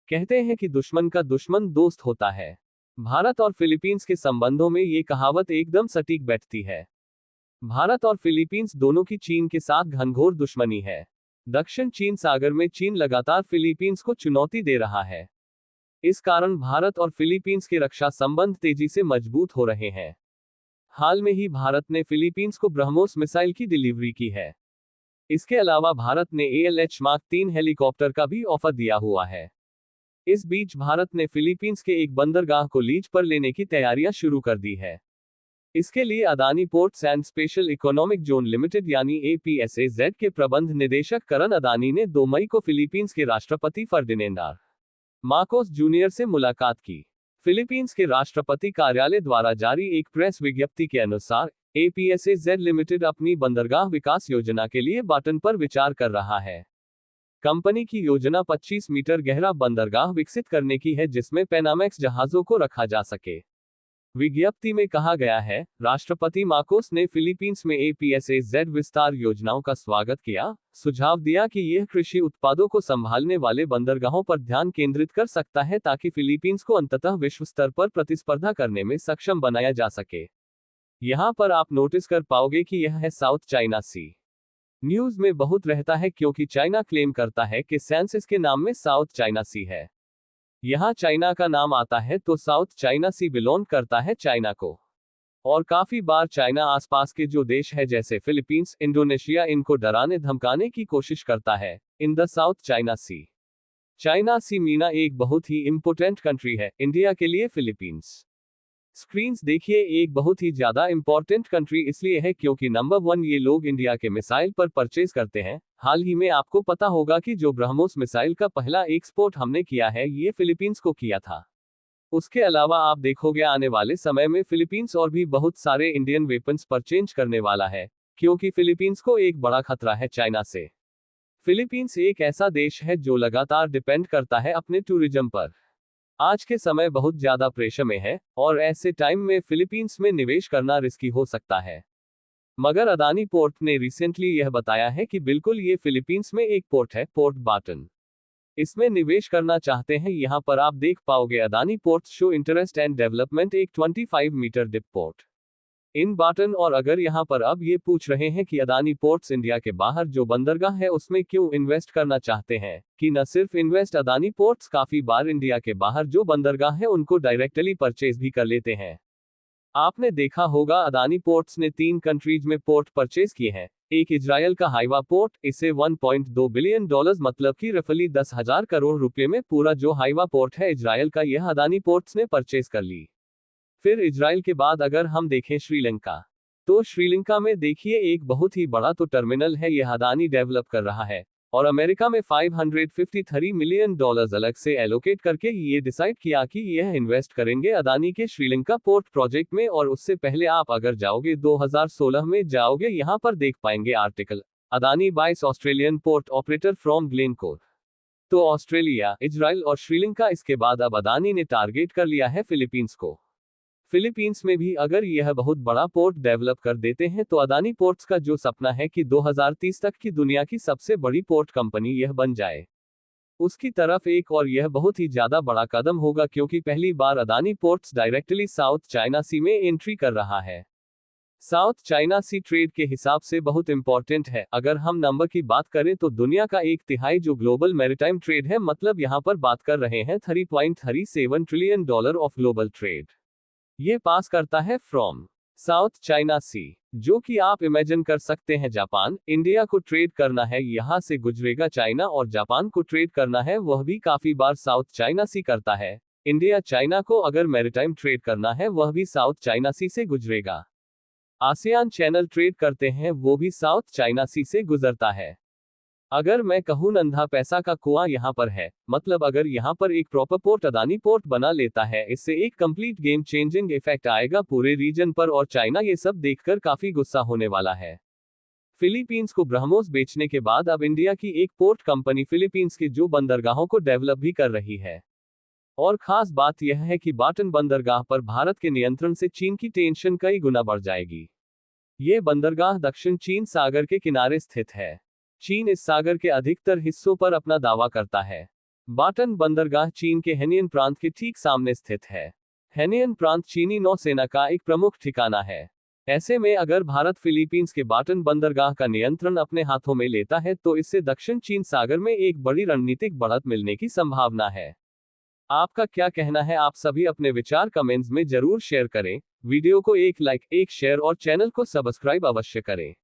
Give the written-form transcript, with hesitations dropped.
कहते हैं कि दुश्मन का दुश्मन दोस्त होता है। भारत और फिलीपींस के संबंधों में ये कहावत एकदम सटीक बैठती है। भारत और फिलीपींस दोनों की चीन के साथ घनघोर दुश्मनी है। दक्षिण चीन सागर में चीन लगातार फिलीपींस को चुनौती दे रहा है। इस कारण भारत और फिलीपींस के रक्षा संबंध तेजी से मजबूत हो रहे हैं। हाल में ही भारत ने फिलीपींस को ब्रह्मोस मिसाइल की डिलीवरी की है। इसके अलावा भारत ने ALH मार्क 3 हेलीकॉप्टर का भी ऑफर दिया हुआ है। इस बीच भारत ने फिलीपींस के एक बंदरगाह को लीज पर लेने की तैयारियां शुरू कर दी है। इसके लिए Adani ports and special economic zone limited यानी APSAZ के प्रबंध निदेशक करण अदानी ने 2 मई को फिलीपींस के राष्ट्रपति फर्डिनेंड मार्कोस जूनियर से मुलाकात की। फिलीपींस के राष्ट्रपति कार्यालय द्वारा जारी एक प्रेस विज्ञप्ति के अनुसार APSAZ लिमिटेड अपनी बंदरगाह विकास योजना के लिए बाटन पर विचार कर रहा है। कंपनी की योजना 25 मीटर गहरा बंदरगाह विकसित करने की है जिसमें पैनामैक्स जहाजों को रखा जा सके। विज्ञप्ति में कहा गया है, राष्ट्रपति मार्कोस ने फिलीपींस में APSAZ विस्तार योजनाओं का स्वागत किया, सुझाव दिया कि यह कृषि उत्पादों को संभालने वाले बंदरगाहों पर ध्यान केंद्रित कर सकता है ताकि फिलीपींस को अंततः विश्व स्तर पर प्रतिस्पर्धा करने में सक्षम बनाया जा सके। यहां पर आप नोटिस कर पाओगे कि यह है साउथ चाइना सी। न्यूज में बहुत रहता है क्योंकि चाइना क्लेम करता है कि सेंसिस के नाम में साउथ चाइना सी है। यहां चाइना का नाम आता है तो साउथ चाइना सी बिलोंग करता है चाइना को। और काफी बार चाइना आसपास के जो देश है जैसे फिलीपींस, इंडोनेशिया इनको डराने धमकाने की कोशिश करता है in the South China Sea. China Sea मीना एक बहुत ही इंपोर्टेंट कंट्री है इंडिया के लिए फिलीपींस। स्क्रीन्स देखिए, एक बहुत ही ज्यादा इंपॉर्टेंट कंट्री इसलिए है क्योंकि नंबर 1 ये लोग इंडिया के मिसाइल पर परचेज करते हैं। हाल ही में आपको पता होगा कि जो ब्रह्मोस मिसाइल का पहला एक्सपोर्ट हमने किया है ये फिलीपींस को किया था। उसके अलावा आप देखोगे आने वाले समय में फिलीपींस और भी बहुत सारे इंडियन वेपन्स परचेज करने वाला है क्योंकि फिलीपींस को एक बड़ा खतरा है चाइना से। फिलीपींस एक ऐसा देश है जो लगातार डिपेंड करता है अपने टूरिज्म पर। आज के समय बहुत ज्यादा प्रेशर में है और ऐसे टाइम में फिलीपींस में निवेश करना रिस्की हो सकता है। मगर अदानी पोर्ट ने रिसेंटली यह बताया है कि बिल्कुल ये फिलीपींस में एक पोर्ट है, पोर्ट बाटन। इसमें निवेश करना चाहते हैं। यहां पर आप देख पाओगे Adani ports show interest and development एक 25 मीटर डिप पोर्ट इन बाटन। और अगर यहां पर अब ये पूछ रहे हैं कि अदानी पोर्ट्स इंडिया के बाहर जो बंदरगाह है उसमें क्यों इन्वेस्ट करना चाहते हैं, कि न सिर्फ इन्वेस्ट अदानी पोर्ट्स काफी बार इंडिया के बाहर जो बंदरगाह है उनको डायरेक्टली परचेज भी कर लेते हैं। आपने देखा होगा अदानी पोर्ट्स ने 3 कंट्रीज में पोर्ट परचेज किए हैं। एक इजराइल का हाइवा पोर्ट, इसे $1.2 बिलियन मतलब कि रफली 10,000 करोड़ रुपए में पूरा जो हाइवा पोर्ट है इजराइल का यह अदानी पोर्ट्स ने परचेज कर ली। फिर इजराइल के बाद अगर हम देखें श्रीलंका, तो श्रीलंका में देखिए एक बहुत ही बड़ा तो टर्मिनल है यह अदानी डेवलप कर रहा है। और अमेरिका में $553 मिलियन अलग से एलोकेट करके ये डिसाइड किया कि यह इन्वेस्ट करेंगे अदानी के श्रीलंका पोर्ट प्रोजेक्ट में। और उससे पहले आप अगर जाओगे 2016 में जाओगे यहां पर देख पाएंगे आर्टिकल अदानी बाइस Australian port operator from Glencore. तो ऑस्ट्रेलिया, इजराइल और श्रीलंका, इसके बाद अब अदानी ने टारगेट कर लिया है फिलीपींस को। फिलीपींस में भी अगर यह बहुत बड़ा पोर्ट डेवलप कर देते हैं तो अदानी पोर्ट्स का जो सपना है कि 2030 तक की दुनिया की सबसे बड़ी पोर्ट कंपनी यह बन जाए, उसकी तरफ एक और यह बहुत ही ज्यादा बड़ा कदम होगा क्योंकि पहली बार Adani ports directly South China Sea में एंट्री कर रहा है। साउथ चाइना सी ट्रेड के हिसाब से बहुत इंपॉर्टेंट है। अगर हम नंबर की बात करें तो दुनिया का 1/3 जो ग्लोबल मैरिटाइम ट्रेड है, मतलब यहां पर बात कर रहे हैं $3.37 ट्रिलियन ऑफ ग्लोबल ट्रेड, ये पास करता है फ्रॉम साउथ चाइना सी। जो कि आप इमेजिन कर सकते हैं जापान, इंडिया को ट्रेड करना है यहां से गुजरेगा चाइना, और जापान को ट्रेड करना है वह भी काफी बार साउथ चाइना सी करता है। इंडिया चाइना को अगर मैरिटाइम ट्रेड करना है वह भी साउथ चाइना सी से गुजरेगा। आसियान चैनल ट्रेड करते हैं वो भी साउथ चाइना सी से गुजरता है। अगर मैं कहूं नंधा पैसा का कुआं यहां पर है, मतलब अगर यहां पर एक प्रॉपर पोर्ट अदानी पोर्ट बना लेता है, इससे एक कंप्लीट गेम चेंजिंग इफेक्ट आएगा पूरे रीजन पर। और चाइना ये सब देखकर काफी गुस्सा होने वाला है। फिलीपींस को ब्रह्मोस बेचने के बाद अब इंडिया की एक पोर्ट कंपनी फिलीपींस के जो बंदरगाहों को डेवलप भी कर रही है। और खास बात यह है कि बाटन बंदरगाह पर भारत के नियंत्रण से चीन की टेंशन कई गुना बढ़ जाएगी। ये बंदरगाह दक्षिण चीन सागर के किनारे स्थित है। चीन इस सागर के अधिकतर हिस्सों पर अपना दावा करता है। बाटन बंदरगाह चीन के हेनियन प्रांत के ठीक सामने स्थित है। हेनियन प्रांत चीनी नौसेना का एक प्रमुख ठिकाना है। ऐसे में अगर भारत फिलीपींस के बाटन बंदरगाह का नियंत्रण अपने हाथों में लेता है तो इससे दक्षिण चीन सागर में एक बड़ी रणनीतिक बढ़त मिलने की संभावना है। आपका क्या कहना है? आप सभी अपने विचार कमेंट्स में जरूर शेयर करें। वीडियो को एक लाइक, एक शेयर और चैनल को सब्सक्राइब अवश्य करें।